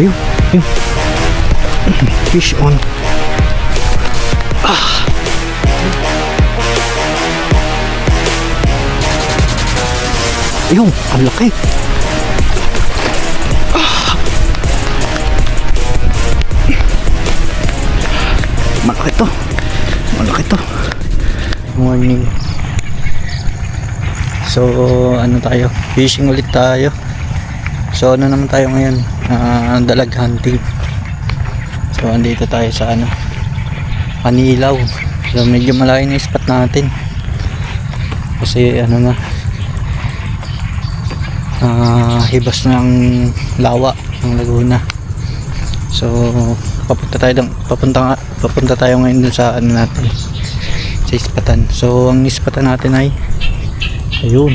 Ayun, ayun. Fish on. Ah. Ayun, ang laki. Ah. Malaki to. Malaki to. Morning. So, ano tayo? Fishing ulit tayo. So, ano naman tayo ngayon? Dalag hunting. So, andito tayo sa ano? Panilaw. So, medyo malayo na yung spot natin. Kasi, ano na, hibas ng lawa ng Laguna. So, papunta tayo ngayon dun sa ano natin, sa ispatan. So, ang ispatan natin ay ayun,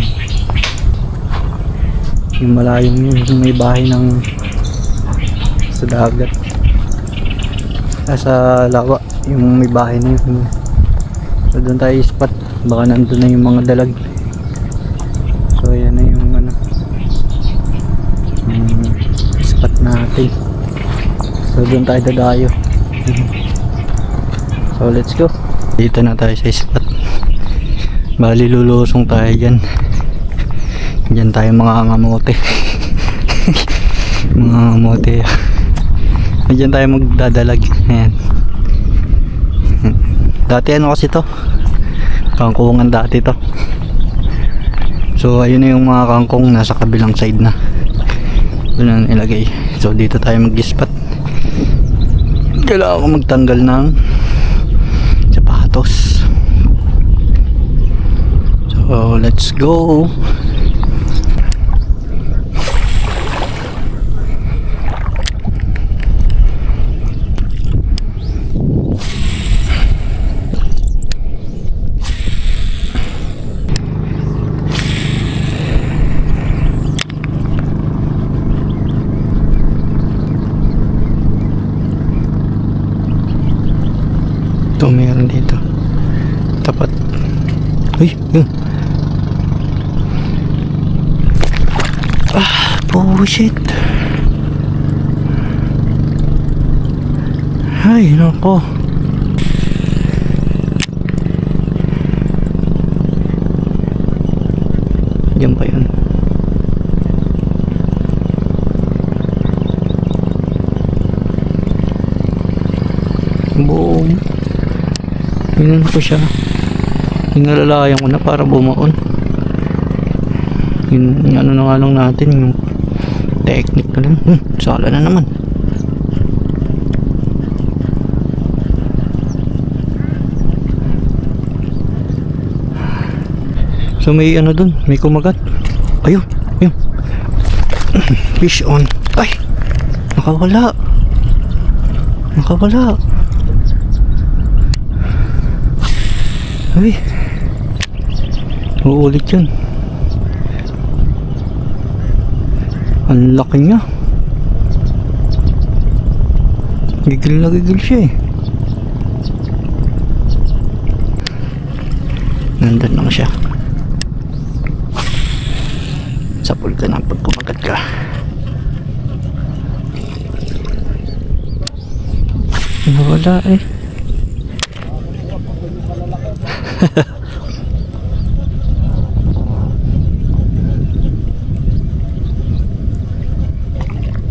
yung malayong yun, yung may bahay ng sa dagat, sa lawa, yung may bahay na yun. So doon tayo spot, baka nandun na yung mga dalag. So yan na yung ano, spot natin. So doon tayo dadayo. So let's go. Dito na tayo sa spot. Bali lulusong tayo dyan. Dyan tayo mga ngamote. Mga ngamote. Dyan tayo magdadalag. Ayan. Dati ano kasi to, kangkungan dati to. So ayun na yung mga kangkong nasa kabilang side na. Doon na nilagay. So dito tayo mag-spot. Kailangan ko magtanggal ng sapatos. So let's go. Ito meron dito tapat. Uy, yun. Bullshit. Ay nako. Diyan pa yun. Boom. Tingnan ko siya. Inalalayan ko na para bumaon. Yung ano na nga lang natin, yung technique na lang. Sala na naman. So may ano dun, may kumagat. Ayun, ayun. Fish on. Ay! Nakawala. Nakawala. Ay, uulit yun. Ang laki niya. Gigil na gigil siya eh. Nandun lang siya. Sapul ka na pag kumagat ka. Nawala eh.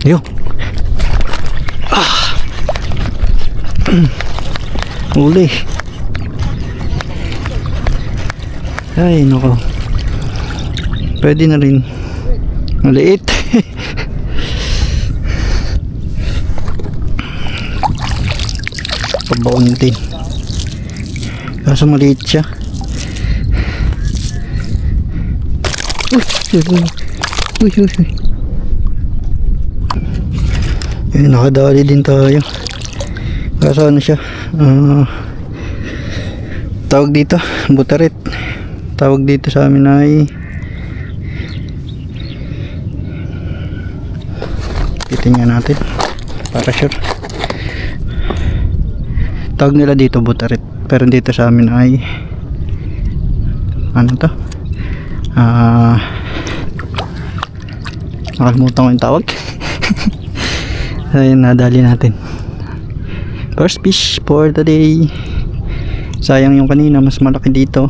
Yo. Uli. Ay nako. Pwede na rin. Maliit. Pabaon natin. Kaso maliit siya. Uy. Ayun, nakadali din tayo. Kaso ano siya, tawag dito, butarit. Tawag dito sa amin ay titingnan natin para sure. Tawag nila dito butarit, pero dito sa amin ay ano to, nakalimutan ko yung tawag. Ayun, nadali natin. First fish for the day. Sayang yung kanina, mas malaki dito.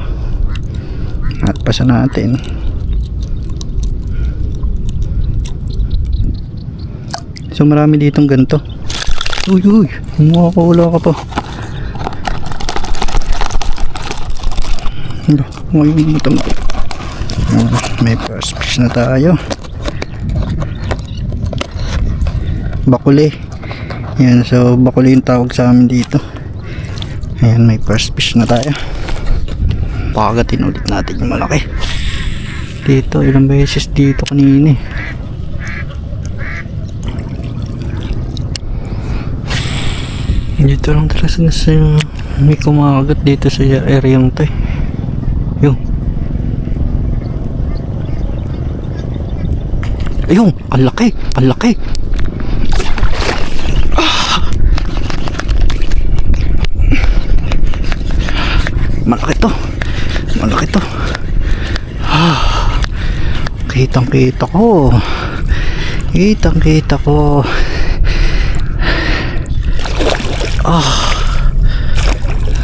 At pasa natin. So marami ditong ganito. Uy, makakawala ka pa. Ngayon mo tama. May first fish na tayo. Bakuli. Yan, so bakuli yung tawag sa amin dito. Ayan, may first fish na tayo. Pakagatin ulit natin yung malaki. Dito, ilang beses dito kanina eh. Dito lang talaga sa may kumakagat dito sa area yung to eh. Yung ayun, ang laki. Malaki to. Kitang kita ko.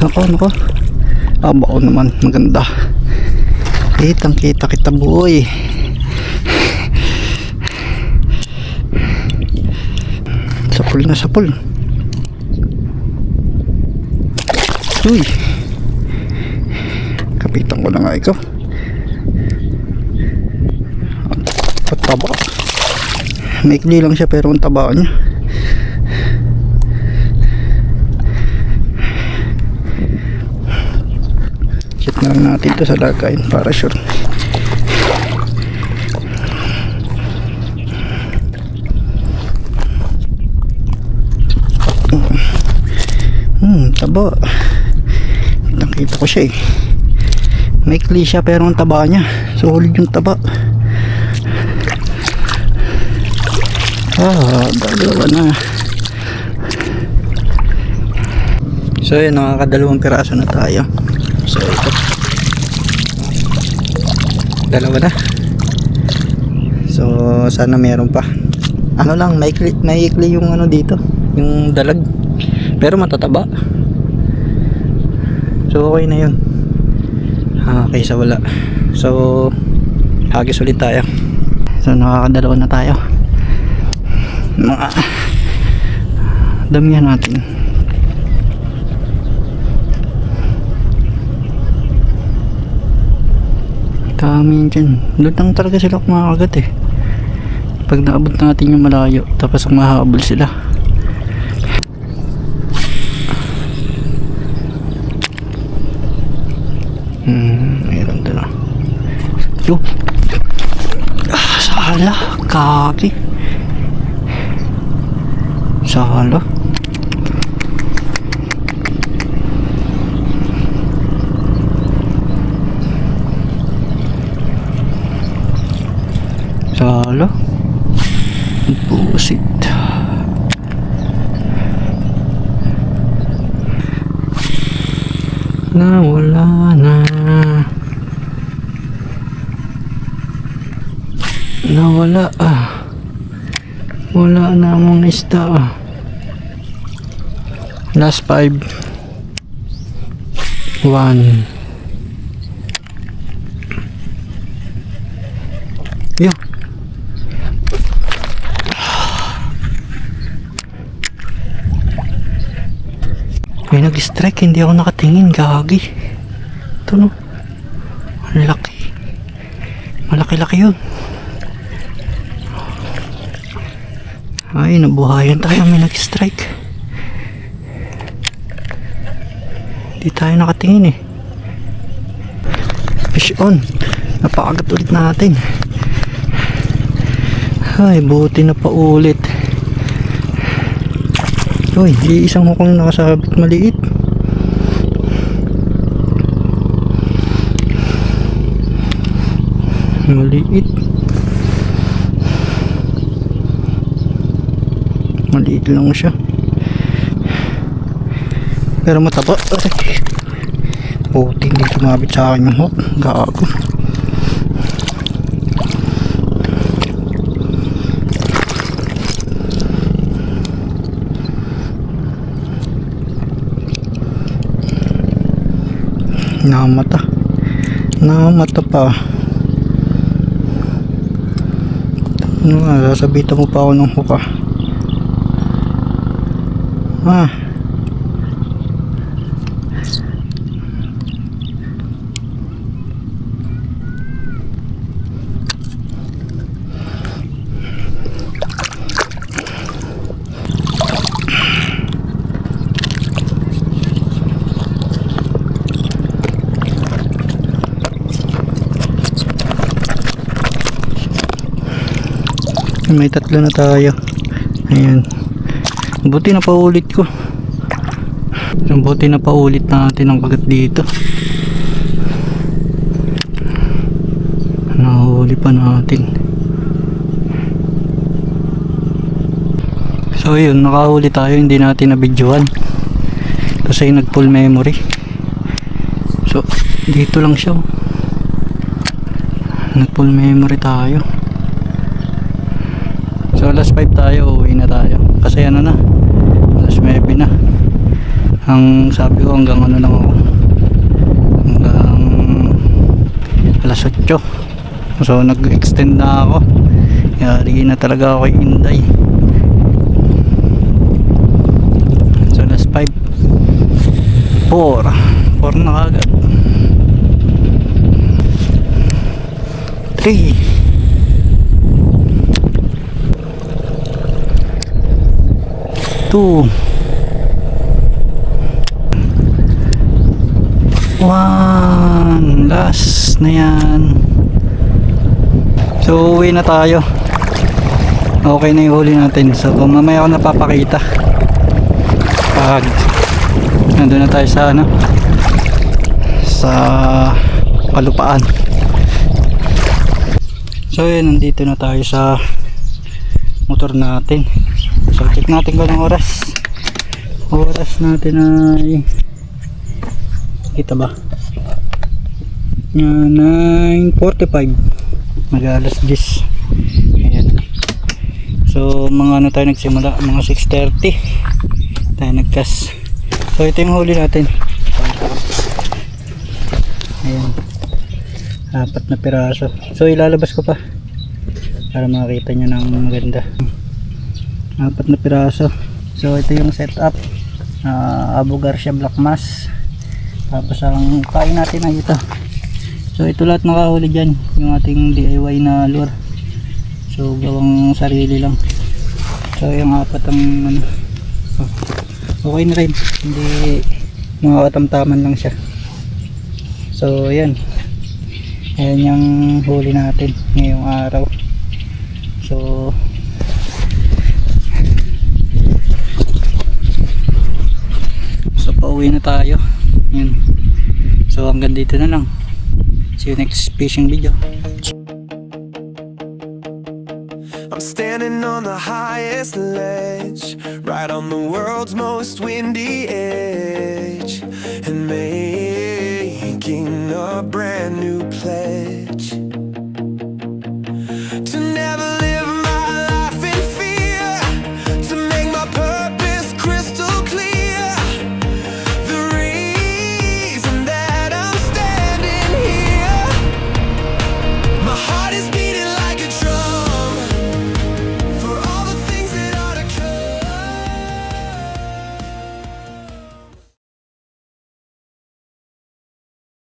Nako. Bako naman, maganda. Kitang kita boy. Sapul. Uy. Kapitan ko na nga ikaw. Taba. Maikli lang siya pero ang taba niya. Check na lang natin ito sa lagayin para sure. Taba. Nakita ko siya eh. Maikli siya pero ang taba niya. Solid yung taba. Dalawa na. So yun, nakakadalawang piraso na tayo. So ito, dalawa na. So sana meron pa. Ano lang, maikli yung ano dito, yung dalag, pero matataba. So okay na yun. Kaysa wala. So hagis ulit tayo. So nakakadalawa na tayo. Mga damihan natin. Dami dyan. Doon lang talaga sila kumakagat eh. Pag naabot natin yung malayo, tapos mahabol sila. Mayroon doon na. Yo! Sala! Kaki! Sala! Sala! Busit! Nawala na. Nawala wala na mong isda Last 5 1 Yo. May nag-strike, hindi ako nakatingin, gagi. Ito no, ang laki, malaki-laki yun. Ay, nabuhayan tayo, may nag-strike. Hindi tayo nakatingin eh. Fish on, napakagat ulit natin. Ay, buti na pa ulit. Uy, di isang hukong nakasabit maliit. Maliit lang siya. Pero mataba. Buti hindi tumabit sa akin yung hook. Gago. Namata. Namata pa. Ano nga, sasabitan mo pa ako ng huka. Ah. May tatlo na tayo. Ayan. Buti na paulit ko. Buti na paulit natin ang kagat dito. Nahuli pa natin. So yun, nakahuli tayo. Hindi natin na-videoan kasi nag full memory. So dito lang siya. Nag full memory tayo. So alas 5 tayo, uwi na tayo. Kasi ano na, alas 9 na. Ang sabi ko hanggang ano lang ako, hanggang alas 8. So nag-extend na ako. Yari na talaga ako kay Inday. So alas 5, 4 na kagad. 3, 2, 1, last na yan. So uwi na tayo. Okay na yung huli natin. So mamaya ako napapakita pag nandun na tayo sa ano, sa kalupaan. So yun, nandito na tayo sa motor natin. So check natin kung anong oras. Oras natin ay, kita ba? 9:45. Mag alas 10. Ayan. So mga ano tayo nagsimula, mga 6:30 tayo nagkas. So ito yung huli natin. Ayan, 4 na piraso. So ilalabas ko pa para makita nyo ng maganda. 4 na piraso. So ito yung setup, Abu Garcia Black Mass. Tapos ang kain natin ay ito. So ito lahat nakahuli dyan, yung ating DIY na lure. So gawang sarili lang. So yung 4 ang ano, okay na rin, hindi mga katamtaman lang siya. So yan, ayan yung huli natin ngayong araw. So pauwi na tayo. Yan. So hanggang dito na lang. See you next fishing video. I'm standing on the highest ledge, right on the world's most windy edge, and making a brand new pledge.